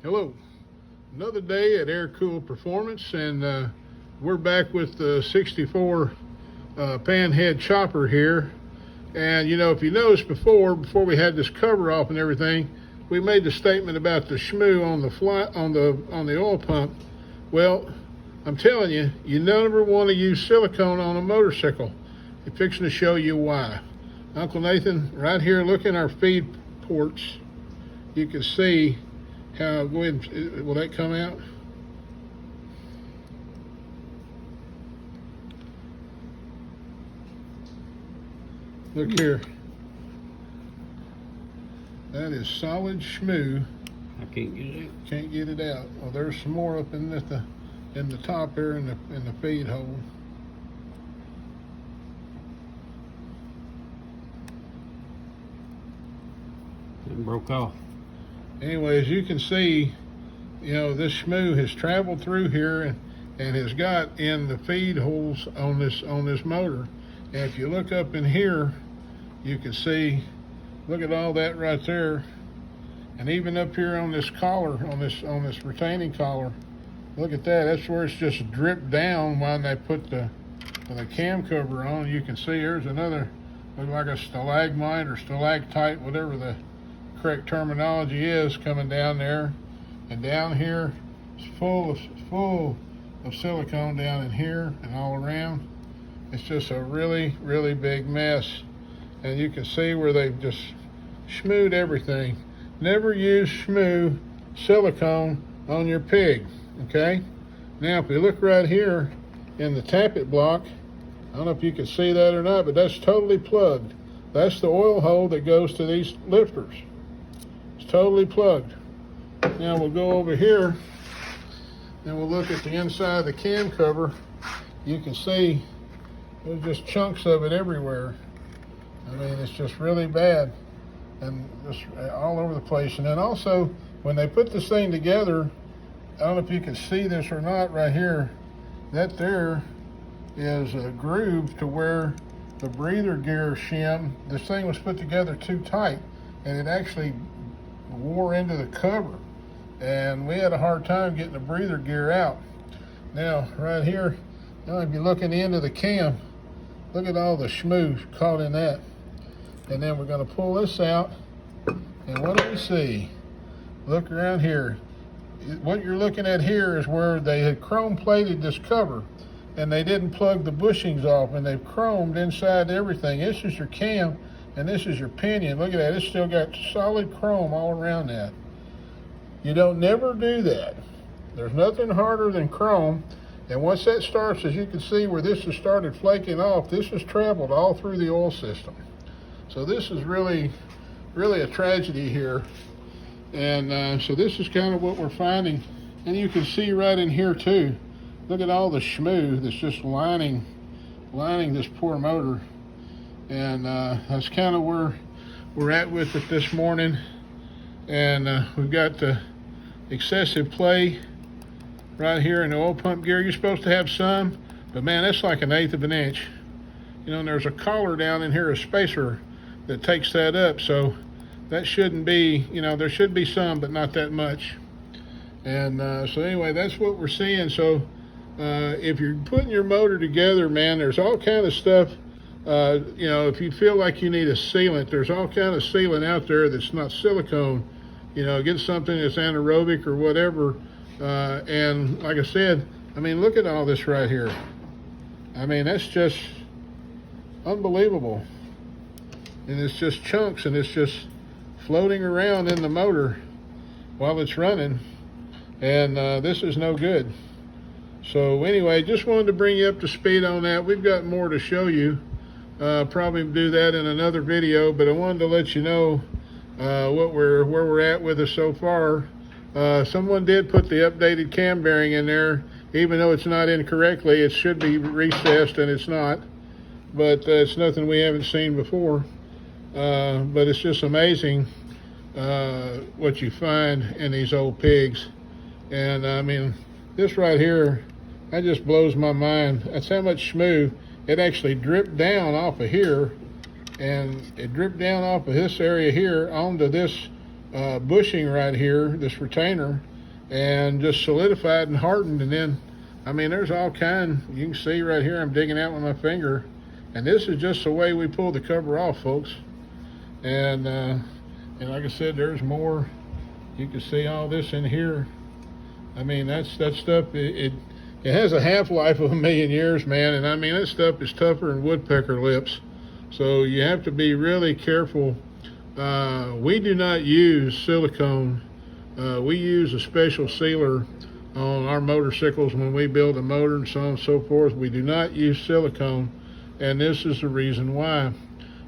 Hello, another day at Air Cool Performance, and we're back with the 64 Panhead chopper here. And you know, if you noticed before we had this cover off and everything, we made the statement about the shmoo on the oil pump. Well, I'm telling you, you never want to use silicone on a motorcycle. I'm fixing to show you why. Uncle Nathan, right here, look in our feed ports. You can see how, go ahead, will that come out? Look here. That is solid shmoo. I can't get it out. Can't get it out. Well, there's some more up in the top here in the feed hole. It broke off. Anyway, as you can see, you know, this shmoo has traveled through here and has got in the feed holes on this motor. And if you look up in here, you can see, look at all that right there. And even up here on this collar, on this retaining collar, look at that. That's where it's just dripped down when they put the cam cover on. You can see there's another, look like a stalagmite or stalactite, whatever the correct terminology is, coming down there. And down here it's full of silicone down in here and all around. It's just a really big mess. And you can see where they've just shmooed everything. Never use shmoo silicone on your pig, okay? Now if we look right here in the tappet block, I don't know if you can see that or not, but that's totally plugged. That's the oil hole that goes to these lifters. It's totally plugged. Now we'll go over here and we'll look at the inside of the cam cover. You can see there's just chunks of it everywhere. I mean, it's just really bad and just all over the place. And then also, when they put this thing together, I don't know if you can see this or not right here, that there is a groove to where the breather gear shim, this thing was put together too tight and it actually wore into the cover. And we had a hard time getting the breather gear out. Now, right here, now if you look in the end of the cam, look at all the shmoo caught in that. And then we're going to pull this out, and what do we see? Look around here. What you're looking at here is where they had chrome plated this cover, and they didn't plug the bushings off, and they've chromed inside everything. This is your cam, and this is your pinion. Look at that. It's still got solid chrome all around that. You don't never do that. There's nothing harder than chrome. And once that starts, as you can see where this has started flaking off, this has traveled all through the oil system. So this is really a tragedy here. And so this is kind of what we're finding. And you can see right in here too, look at all the shmoo that's just lining this poor motor. And that's kind of where we're at with it this morning. And we've got the excessive play right here in the oil pump gear. You're supposed to have some, but man, that's like 1/8 of an inch. You know, and there's a collar down in here, a spacer that takes that up, so that shouldn't be, you know, there should be some, but not that much. And so anyway, that's what we're seeing. So if you're putting your motor together, man, there's all kind of stuff. You know, if you feel like you need a sealant, there's all kind of sealant out there that's not silicone. You know, get something that's anaerobic or whatever. And like I said, I mean, look at all this right here. I mean, that's just unbelievable. And it's just chunks, and it's just floating around in the motor while it's running. And this is no good. So anyway, just wanted to bring you up to speed on that. We've got more to show you. Probably do that in another video, but I wanted to let you know where we're at with it so far. Someone did put the updated cam bearing in there, even though it's not in correctly. It should be recessed, and it's not. But it's nothing we haven't seen before. But it's just amazing what you find in these old pigs. And I mean, this right here, that just blows my mind. That's how much shmoo. It actually dripped down off of here, and it dripped down off of this area here onto this bushing right here, this retainer, and just solidified and hardened. And then, I mean, there's all kind. You can see right here, I'm digging out with my finger, and this is just the way we pull the cover off, folks. And like I said, there's more. You can see all this in here. I mean, that stuff. It has a half-life of 1,000,000 years, man. And I mean, that stuff is tougher than woodpecker lips. So you have to be really careful. We do not use silicone. We use a special sealer on our motorcycles when we build a motor and so on and so forth. We do not use silicone, and this is the reason why.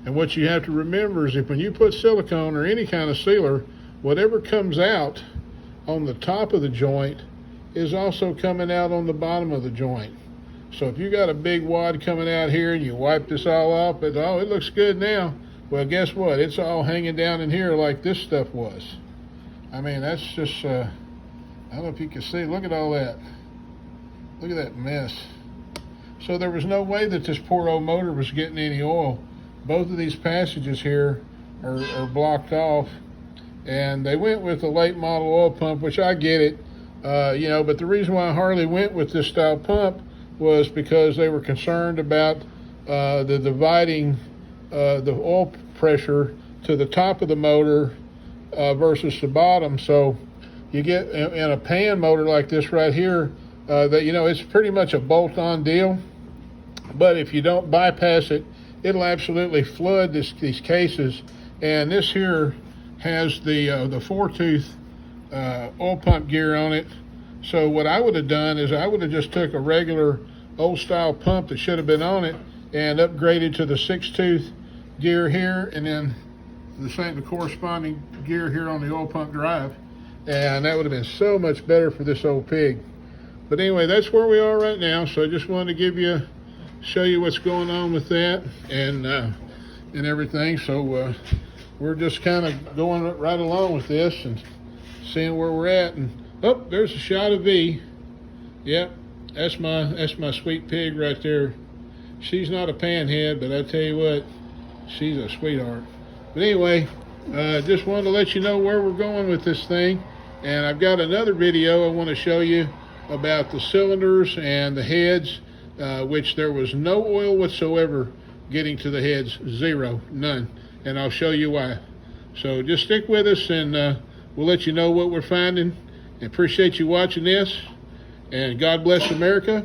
And what you have to remember is if when you put silicone or any kind of sealer, whatever comes out on the top of the joint is also coming out on the bottom of the joint. So if you got a big wad coming out here and you wipe this all off, it looks good now. Well, guess what? It's all hanging down in here like this stuff was. I mean, that's just, I don't know if you can see. Look at all that. Look at that mess. So there was no way that this poor old motor was getting any oil. Both of these passages here are blocked off. And they went with the late model oil pump, which I get it. But the reason why Harley went with this style pump was because they were concerned about the dividing the oil pressure to the top of the motor versus the bottom. So you get in a pan motor like this right here, it's pretty much a bolt-on deal. But if you don't bypass it, it'll absolutely flood these cases. And this here has the 4-tooth oil pump gear on it. So what I would have done is I would have just took a regular old style pump that should have been on it and upgraded to the 6-tooth gear here, and then the corresponding gear here on the oil pump drive, and that would have been so much better for this old pig. But anyway, that's where we are right now. So I just wanted to show you what's going on with that and everything. So we're just kind of going right along with this and seeing where we're at. And oh, there's a shot of V. Yep, that's my sweet pig right there. She's not a panhead, but I tell you what, she's a sweetheart. But anyway, just wanted to let you know where we're going with this thing. And I've got another video I want to show you about the cylinders and the heads, which there was no oil whatsoever getting to the heads. Zero, none. And I'll show you why. So just stick with us, and we'll let you know what we're finding. I appreciate you watching this. And God bless America.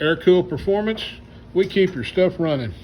Air Cool Performance. We keep your stuff running.